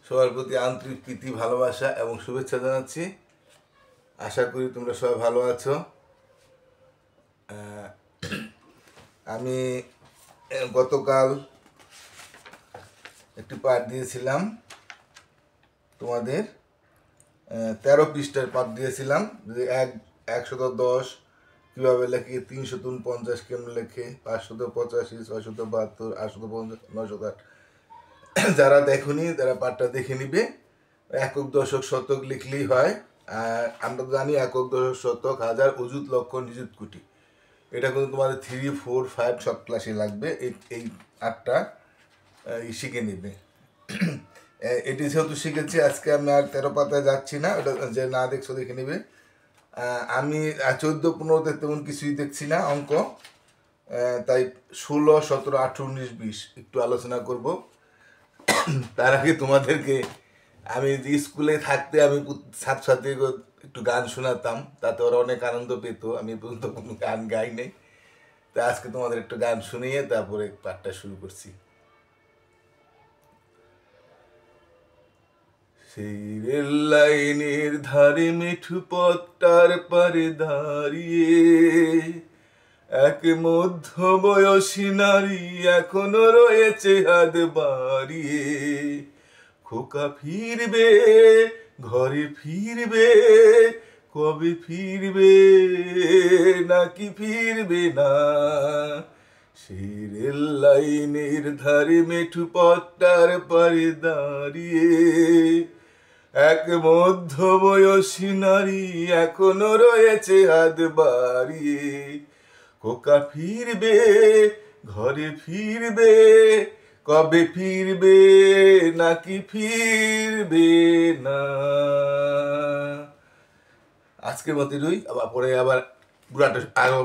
সবার প্রতি আন্তরিক প্রীতি, ভালোবাসা এবং শুভেচ্ছা জানাচ্ছি। আশা করি তোমরা সবাই ভালো আছো। আমি গতকাল একটি পাঠ দিয়েছিলাম তোমাদের, 13 পৃষ্ঠার পাঠ দিয়েছিলাম যে 110 কীভাবে লেখে, 349 কেমন লেখে, 585, 672, 850, 908। যারা দেখনি তারা পাঠটা দেখে নিবে। একক দশক শতক লিখলেই হয়। আর আমরা জানি একক দশক শতক, হাজার, অযুত, লক্ষ, নিযুত, কোটি। এটা কিন্তু তোমাদের 3, 4, 5 সব ক্লাসে লাগবে। এই আটটা শিখে নিবে। এটি যেহেতু শিখেছি, আজকে আমি আর 13 পাতায় যাচ্ছি না, ওটা যে না দেখছো দেখে নিবে। আমি 14, 15 তেমন কিছুই দেখছি না অঙ্ক, তাই 16, 17, 18, 19, 20 একটু আলোচনা করব। তার আগে তোমাদেরকে আমি স্কুলে থাকতে আমি ছাত্রছাত্রীকে একটু গান শোনাতাম, তাতে ওরা অনেক আনন্দ পেত। আমি পর্যন্ত কোনো গান গাই নাই, তা আজকে তোমাদের একটু গান শুনিয়ে তারপরে পাঠটা শুরু করছি। সেই রেল লাইনের ধারে মিঠু পথটার পারে দাঁড়িয়ে এক মধ্যবয়সী নারী এখনো রয়েছে হাত বাড়িয়ে। খোকা ফিরবে, ঘরে ফিরবে, কবে ফিরবে নাকি ফিরবে না। সেই রেল লাইনের ধারে মেঠু পথটার পারে দাঁড়িয়ে এক মধ্যবয়সী নারী এখনো রয়েছে হাত বাড়িয়ে। খোকা ফিরবে, ঘরে ফিরবে, কবে ফিরবে নাকি ফিরবে না। আজকের মতোই আবার পরে আবার পুরাটা আরো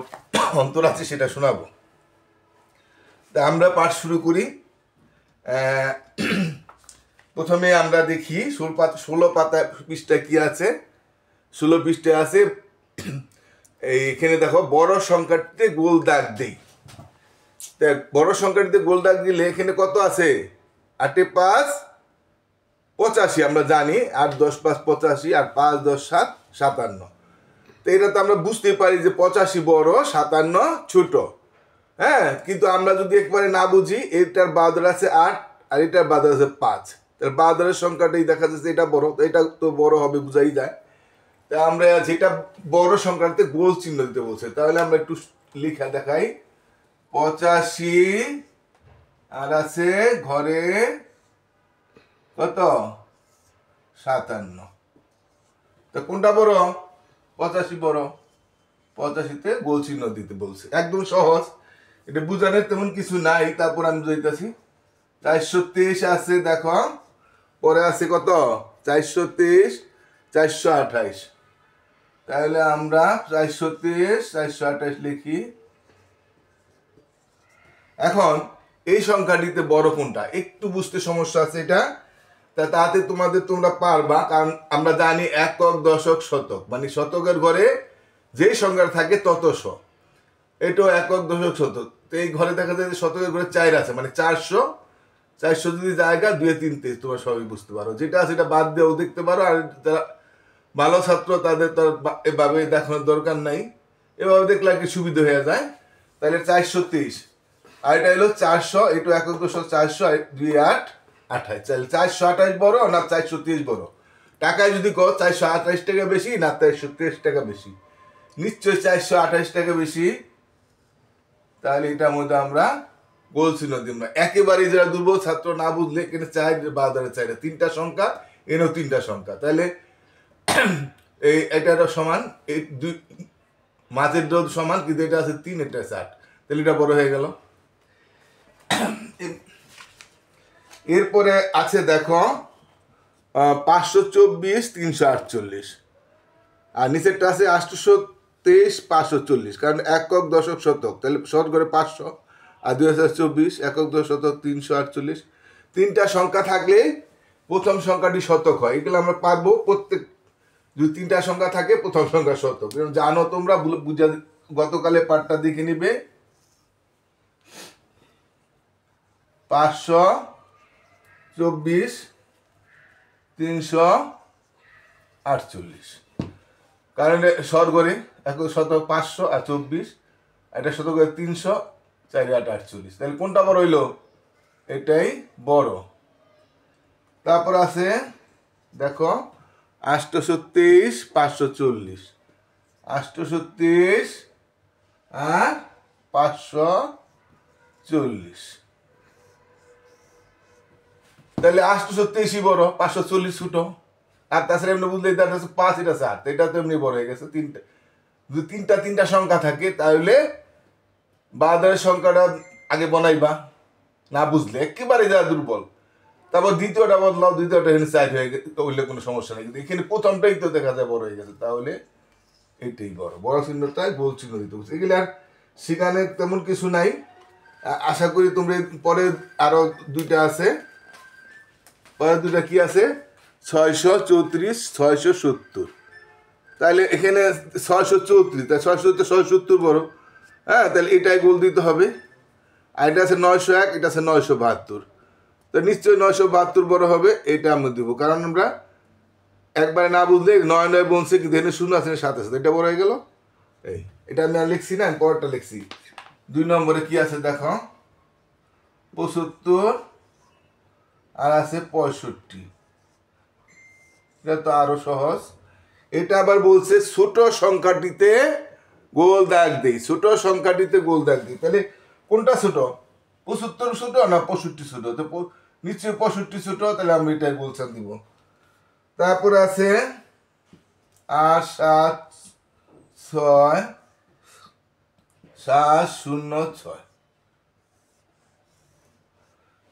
অন্তর আছে, সেটা শোনাবো। তা আমরা পাঠ শুরু করি। প্রথমে আমরা দেখি 16 পাতা পৃষ্ঠায় কি আছে। 16 পৃষ্ঠায় আছে, এখানে দেখো বড় সংখ্যাটিতে গোল দাগ দেই। বড় সংখ্যাটিতে গোল দাগ দিলে এখানে কত আছে? 8 এ 5 85, আমরা জানি 8 10 5 85, আর 5 10 7 57। তো এটা তো আমরা বুঝতেই পারি যে 85 বড়, 57 ছোট। হ্যাঁ, কিন্তু আমরা যদি একবারে না বুঝি, এটার বাদর আছে 8 আর এটার বাদর আছে 5, তার বাদরের সংখ্যাটাই দেখা যাচ্ছে এটা বড়, এটা তো বড় হবে বোঝাই যায়। তা আমরা যেটা বড় সংখ্যাতে গোল চিহ্ন দিতে বলছে, তাহলে আমরা একটু লিখা দেখাই। 85 আর আছে ঘরে কত? 57। তা কোনটা বড়? 85 বড়। 85তে গোল চিহ্ন দিতে বলছে, একদম সহজ, এটা বুঝানোর তেমন কিছু নাই। তারপর আমি যাইতেছি 423 আছে, দেখো পরে আছে কত? 423, 428। তাহলে আমরা 423, 428 লিখি। এখন এই সংখ্যাটিতে বড় কোনটা একটু বুঝতে সমস্যা আছে, এটা তাতে তোমরা পারবা, কারণ আমরা জানি একক দশক শতক, মানে শতকের ঘরে যে সংখ্যা থাকে তত শ। এটাও একক দশক শতক। তো এই ঘরে দেখা যায় যে শতকের ঘরে 4 আছে, মানে 400। 400 যদি জায়গা 2 3 23, তোমরা সবই বুঝতে পারো। যেটা আছে এটা বাদ দিয়েও দেখতে পারো। আর যারা ভালো ছাত্র তাদের তো এভাবে দেখানোর দরকার নাই, এভাবে দেখলে আর কি সুবিধা হয়ে যায়। তাহলে 423, আর এটা হলো 400, এটা একক দশক 400, 2 8 28। তাহলে 428 বড় না 423 বড়? টাকায় যদি কো 428 টাকা বেশি না 423 টাকা বেশি? নিশ্চয়ই 428 টাকা বেশি। তাহলে এটার মধ্যে আমরা গোল চিহ্ন দিব। একেবারে যারা দুর্বল ছাত্র না বুঝলে, এখানে 4 বাজারে 4, 3টা সংখ্যা, এনেও 3টা সংখ্যা। তাহলে এই এটারও সমান, এই দুই মাঝের রোধ সমান, কিন্তু এটা আছে 3, এটা আছে 8। তাহলে এটা বড় হয়ে গেল। এরপরে আছে দেখো 524, 348, আর নিচেরটা আছে 823, 540, কারণ একক দশক শতক, তাহলে শতকরে 500, আর 2024 একক দশক শতক 348। 3টা সংখ্যা থাকলে প্রথম সংখ্যাটি শতক হয়, এগুলো আমরা পারবো। প্রত্যেক যদি 3টা সংখ্যা থাকে প্রথম সংখ্যা শতক, জানো তোমরা, বুঝা গতকালে পাঠটা দেখে নিবে। 524 348, কারণ সরগরে এক শতক 500 আর 24, এটা শতকে 300, 4 8 48, তাহলে কোনটা বড় হইলো? এটাই বড়। তারপর আছে দেখো 823 540, 823 আর 540, তাহলে 823 বড়, 540 ছোট। আর তাছাড়া এমনি বুঝলে 5, এটা 4, এটা তো এমনি বড় হয়ে গেছে। যদি তিনটা সংখ্যা থাকে তাহলে বাদের সংখ্যাটা আগে বানাইবা, না বুঝলে একেবারে যা দুর্বল। তারপর দ্বিতীয়টা বদলাও, দ্বিতীয়টা এখানে 4 হয়ে গেছে, হইলে কোনো সমস্যা নেই। কিন্তু এখানে প্রথমটাই তো দেখা যায় বড় হয়ে গেছে, তাহলে এটাই বড়। বড় চিহ্নটাই গোল চিহ্ন দিতে বলছে। এগুলি আর সেখানে তেমন কিছু নাই। আশা করি তোমরা পরে আরো দুইটা আছে, পরে দুইটা কি আছে 634 670, তাহলে এখানে 634, তাই 670 বড়। হ্যাঁ, তাহলে এটাই গোল দিতে হবে। আর এটা আছে 901, এটা আছে 972, তো নিশ্চয়ই 972 বড় হবে, এটা আমরা দিব। কারণ আমরা একবারে না বুঝলে 9 বলছে, কিন্তু এখানে 0 আছে, 7 আছে, এটা বড় হয়ে গেল। এই এটা আমি আর লিখছি না, আমি পরেরটা লিখছি। 2 নম্বরে কি আছে দেখো 75 আর আছে 65, এটা তো আরো সহজ। এটা আবার বলছে ছোট সংখ্যাটিতে গোল দাগ দেই, ছোট সংখ্যাটিতে গোল দাগ দিই। তাহলে কোনটা ছোট? 75 ছোট না 65 ছোট? তো নিশ্চয়ই 65 ছোট, তাহলে আমি এটাই বলছেন দিব। তারপরে আছে 8 7 6 7 0 6,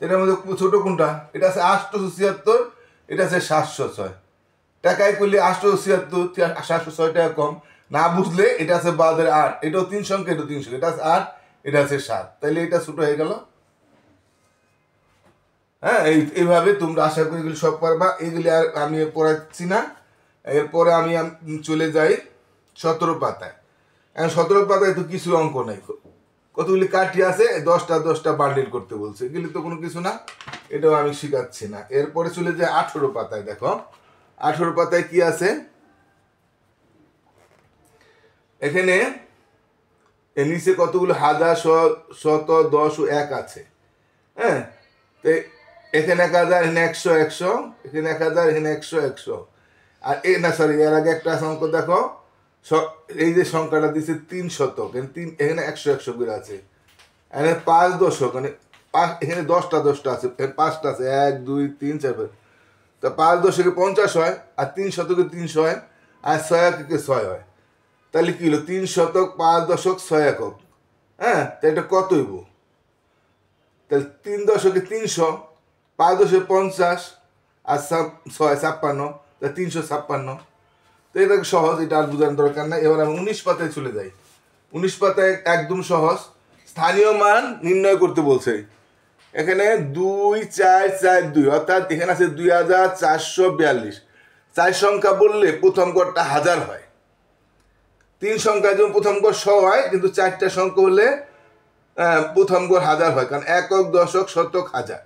এটার মধ্যে ছোট কোনটা? এটা আছে 876, এটা আছে 706। টাকায় করলে 876, 706 টাকা কম। না বুঝলে এটা আছে বাদের 8, এটাও 3 সংখ্যা, এটাও 3 সংখ্যা, এটা আছে 8, এটা আছে 7, তাহলে এটা ছোট হয়ে গেল। হ্যাঁ, এইভাবে তোমরা আশা করি এগুলি সব পারবা। এগুলি আর আমি পড়াচ্ছি না। এরপরে আমি চলে যাই 17 পাতায়। এখন 17 পাতায় তো কিছু অঙ্ক নাই, কতগুলি কাঠি আছে, 10টা বান্ডিল করতে বলছে, এগুলি তো কোনো কিছু না, এটাও আমি শিখাচ্ছি না। এরপরে চলে যাই 18 পাতায়। দেখো 18 পাতায় কি আছে, এখানে এর নিচে কতগুলো হাজার, শত, 10 ও 1 আছে। হ্যাঁ, তো এখানে 1000, এখানে 100 100, এখানে 1000, এখানে 100 100। আর না সরি, এর আগে একটা অঙ্ক দেখো, এই যে সংখ্যাটা দিচ্ছে 300, এখানে 100 100 করে আছে। এখানে 5 দশক, মানে এখানে 10টা আছে, 5টা আছে, 1 2 3 4, তো 5 দশকে 50 হয়, আর 3 শতকে 300 হয়, আর 6 এককে 6 হয়। তাহলে কি হলো 3 শতক 5 দশক 6 একক। হ্যাঁ, তাহলে এটা কত হইব? তাহলে 3 দশকে 300, 5 দশকে 50, আর 6 56, তা 356। তো এটা সহজ, এটা আর বোঝানোর দরকার নাই। এবার আমি 19 পাতায় চলে যাই। 19 পাতায় একদম সহজ, স্থানীয় মান নির্ণয় করতে বলছে। এখানে 2 4 4 2, অর্থাৎ এখানে আছে 2442। 4 সংখ্যা বললে প্রথম গড়টা 1000 হয়। 3 সংখ্যা যেমন প্রথম গড় 100 হয়, কিন্তু 4টা সংখ্যা হলে প্রথম গড় 1000 হয়, কারণ একক, দশক, শতক, হাজার।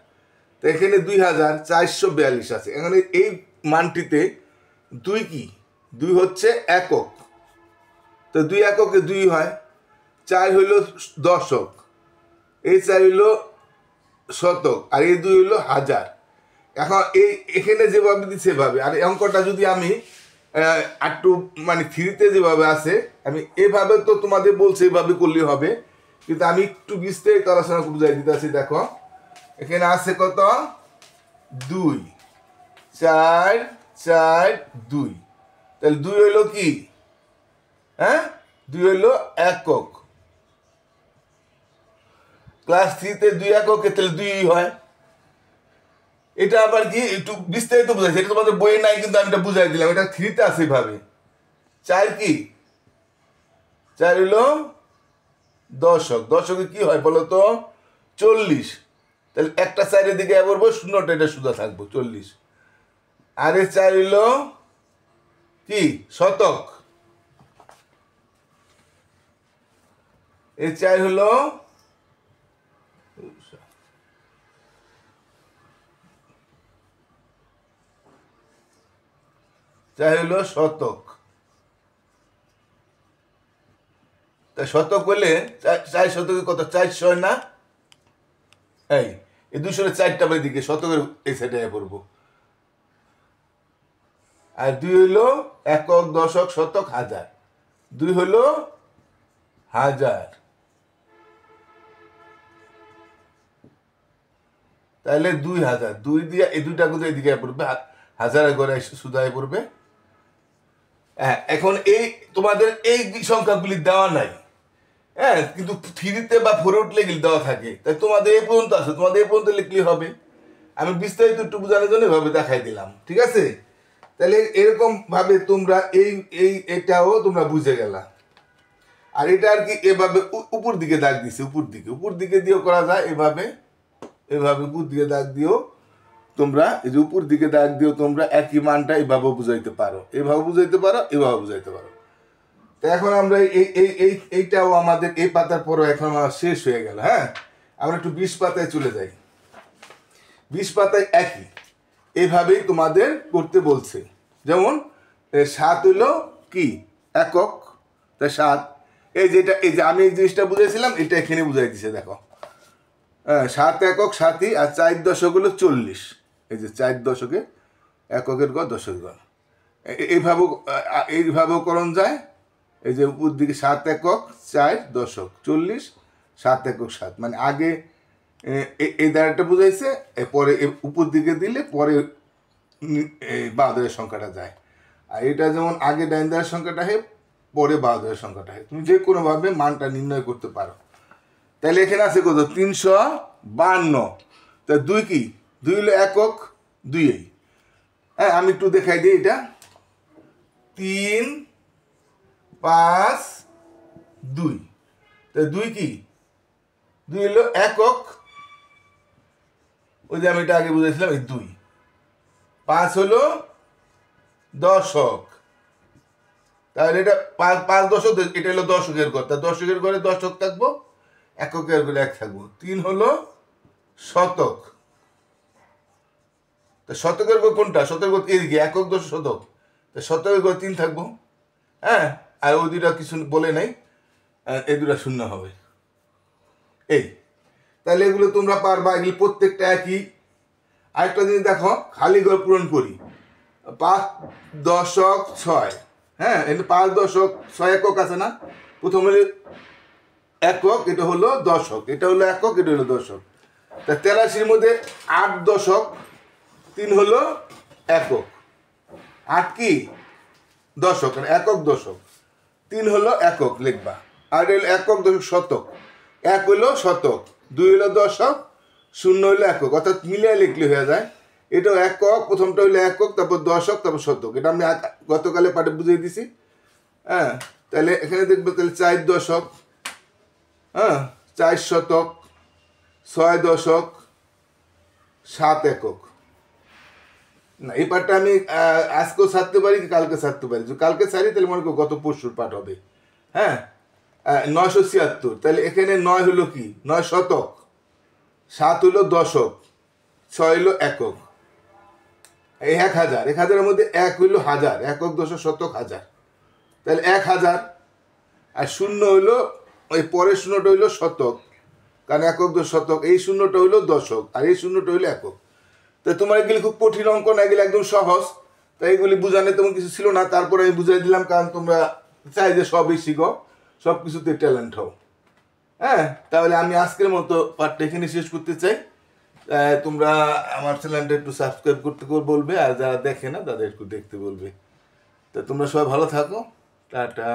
তো এখানে 2442 আছে। এখানে এই মানটিতে 2 কি? 2 হচ্ছে একক, তো 2 এককে 2 হয়। 4 হইল দশক, এই 4 হইল শতক, আর এই 2 হইল হাজার। এখন এখানে যেভাবে দিচ্ছে সেভাবে, আর এই অঙ্কটা যদি আমি একটু মানে 3তে যেভাবে আছে, আমি এভাবে তো তোমাদের বলছি এভাবে করলেই হবে, কিন্তু আমি একটু বিস্তারিত আলোচনা বুঝাই দিতেছি। দেখো এখানে আছে কত? 2 4 4 2, তাহলে 2 হইল কি? হ্যাঁ, 2 হইল একক। ক্লাস 3তে 2 এককে, তাহলে 2 হয়। এটা আবার কি একটু বিস্তারিত বুঝাইছে, এটা তোমাদের বইয়ে নাই, কিন্তু আমি এটা বুঝাই দিলাম। এটা 3তে আছে এইভাবে। 4 কি? 4 হইল দশক। দশকে কি হয় বলো তো? 40। তাহলে একটা 4-এর দিকে বলবো, 0টা এটা সুদা থাকবো, 40। আর এই 4 হইল কি? শতক। এই 4 হলো চাই হলো শতক। তা শতক হলে 4 শতকে কত? 400 না? এই 200 4টা বাড়ি দিকে শতকের এই সাইডে পড়বো। আর 2 হইলো একক, দশক, শতক, হাজার। 2 হইলো হাজার। তাহলে 2000, 2 দিয়ে এই দুইটা কোথায় এদিকে পড়বে, হাজারের ঘরে সুদায় পড়বে। হ্যাঁ, এখন এই তোমাদের এই সংখ্যাগুলি দেওয়া নাই, হ্যাঁ, কিন্তু 3-তে বা 4-এ উঠলে এগুলি দেওয়া থাকে। তাই তোমাদের এই পর্যন্ত আছে, তোমাদের এই পর্যন্ত লিখলেই হবে। আমি বিস্তারিত একটু বোঝানোর জন্য এভাবে দেখাই দিলাম, ঠিক আছে? তাহলে এরকম ভাবে তোমরা এটাও তোমরা বুঝে গেলা। আর এটা আর কি এভাবে উপর দিকে দাগ দিছে, উপর দিকে দিয়েও করা যায়। এভাবে উপর দিকে দাগ দিও তোমরা, এই যে উপর দিকে দাগ দিও তোমরা একই মানটা এইভাবে বুঝাইতে পারো, এভাবে বুঝাইতে পারো, এভাবে বুঝাইতে পারো। তো এখন আমরা এইটাও আমাদের এই পাতার পরও এখন আমার শেষ হয়ে গেল। হ্যাঁ, আমরা একটু 20 পাতায় চলে যাই। 20 পাতায় একই এভাবেই তোমাদের করতে বলছে। যেমন 7 হইলো কি? একক। তাই 7, এই যে আমি এই জিনিসটা বুঝাইছিলাম এটা এখানে বুঝাই দিছে, দেখো। 7 একক 7ই, আর 4 দশক হলো 40। এই যে 4 দশকে এককের ঘর, দশকের ঘর। এইভাবেও করণ যায়। এই যে উপর দিকে 7 একক 4 দশক 40, 7 একক 7, মানে আগে এই দ্বারাটা বুঝাইছে, পরে উপর দিকে দিলে পরে বাহাদুরের সংখ্যাটা যায়। আর এটা যেমন আগে ডাইন দ্বারের সংখ্যাটা হয়, পরে বাহাদুরের সংখ্যাটা হয়। তুমি যে কোনোভাবে মানটা নির্ণয় করতে পারো। তাহলে এখানে আছে কত? 352। তা 2 কি? 2 হলো একক, 2। হ্যাঁ, আমি একটু দেখাই দিই এটা। 3, 5, 2। তা 2 কি? 2 হলো একক, ওই যে আমি এটা আগে বুঝেছিলাম, এই 2। 5 হলো দশক, তাহলে এটা 5 দশক, এটা হলো দশকের ঘর। তা দশকের ঘরে দশক থাকবো, এককের ঘরে 1 থাকবো। 3 হলো শতক। তা শতকের ঘর কোনটা? শতকের ঘর এদিকে, একক, দশক, শতক। তা শতকের ঘর 3 থাকবো। হ্যাঁ, আর ওই দুটা কিছু বলে নাই, এই দুটা শূন্য হবে। এই তাহলে এগুলো তোমরা পারবা, এগুলি প্রত্যেকটা একই। আরেকটা জিনিস দেখো, খালি ঘর পূরণ করি। 5 দশক 6, হ্যাঁ, এটা 5 দশক 6 একক আছে না? প্রথম হলো একক, এটা হলো দশক, এটা হলো একক, এটা হলো দশক। তা 83-র মধ্যে 8 দশক, 3 হলো একক। 8 কি? দশক, একক দশক। 3 হলো একক লিখবা। আর হলো একক, দশক, শতক। 1 হলো শতক, 2 হলো দশক, 0 হলো একক, অর্থাৎ মিলিয়ে লিখলে হয়ে যায়। এটাও একক, প্রথমটা হলো একক, তারপর দশক, তারপর শতক। এটা আমি গতকালে পাঠে বুঝিয়ে দিছি। হ্যাঁ, তাহলে এখানে দেখবো, তাহলে 4 দশক, হ্যাঁ, 4 শতক, 6 দশক, 7 একক। না, এই পাঠটা আমি আজকেও ছাড়তে পারি, কালকে ছাড়তে পারি। যদি কালকে ছাড়ি তাহলে মনে করো গত পরশুর পাঠ হবে। হ্যাঁ, 976, তাহলে এখানে 9 হলো কি? 9 শতক, 7 হলো দশক, 6 হলো একক। এই 1000, 1000-এর মধ্যে 1 হইলো হাজার, একক, দশক, শতক, হাজার। তাহলে 1000। আর 0 হইলো ওই পরের শূন্যটা হইলো শতক, কারণ একক, দশক, শতক। এই শূন্যটা হইলো দশক, আর এই শূন্যটা হইলো একক। তো তোমার এগুলি খুব কঠিন অঙ্ক না, এগুলি একদম সহজ। তাই এগুলি বুঝানো তেমন কিছু ছিল না, তারপরে আমি বুঝাই দিলাম, কারণ তোমরা চাই যে সবই শিখো, সব কিছুতে ট্যালেন্ট হও। হ্যাঁ, তাহলে আমি আজকের মতো পাঠটা এখানে শেষ করতে চাই। তোমরা আমার চ্যানেলটা একটু সাবস্ক্রাইব করতে বলবে, আর যারা দেখে না তাদের একটু দেখতে বলবে। তা তোমরা সবাই ভালো থাকো, টাটা।